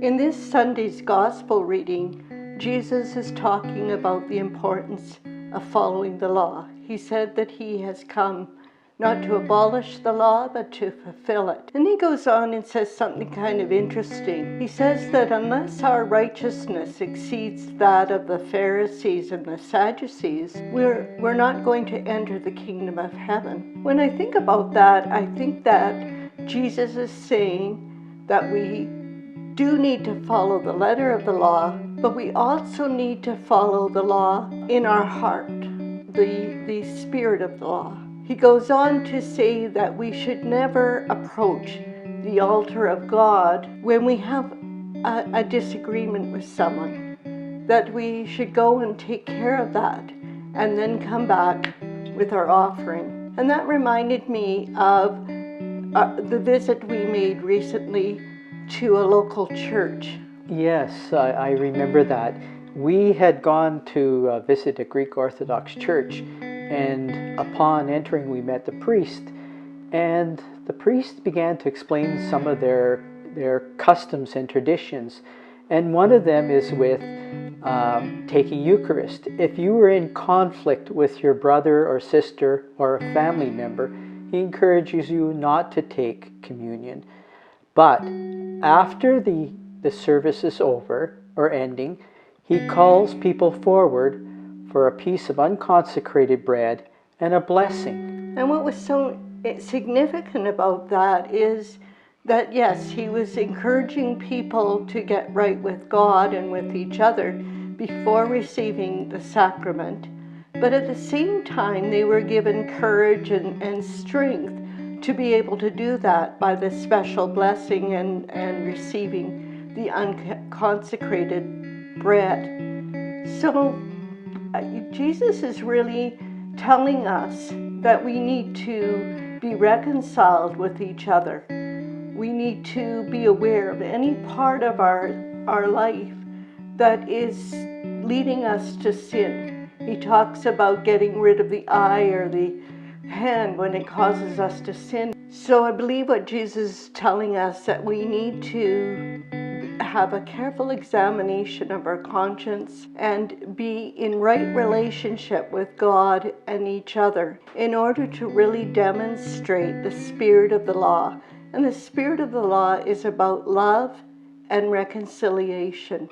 In this Sunday's Gospel reading, Jesus is talking about the importance of following the law. He said that he has come not to abolish the law, but to fulfill it. And he goes on and says something kind of interesting. He says that unless our righteousness exceeds that of the Pharisees and the Sadducees, we're not going to enter the kingdom of heaven. When I think about that, I think that Jesus is saying that we do need to follow the letter of the law, but we also need to follow the law in our heart, the spirit of the law. He goes on to say that we should never approach the altar of God when we have a disagreement with someone, that we should go and take care of that and then come back with our offering. And that reminded me of the visit we made recently to a local church. Yes, I remember that. We had gone to visit a Greek Orthodox church, and upon entering we met the priest, and the priest began to explain some of their customs and traditions, and one of them is with taking Eucharist. If you were in conflict with your brother or sister or a family member, he encourages you not to take communion. But after the service is over or ending, he calls people forward for a piece of unconsecrated bread and a blessing. And what was so significant about that is that, yes, he was encouraging people to get right with God and with each other before receiving the sacrament. But at the same time, they were given courage and strength to be able to do that by the special blessing and receiving the unconsecrated bread. So Jesus is really telling us that we need to be reconciled with each other. We need to be aware of any part of our life that is leading us to sin. He talks about getting rid of the eye or the hand when it causes us to sin. So I believe what Jesus is telling us, that we need to have a careful examination of our conscience and be in right relationship with God and each other in order to really demonstrate the spirit of the law. And the spirit of the law is about love and reconciliation.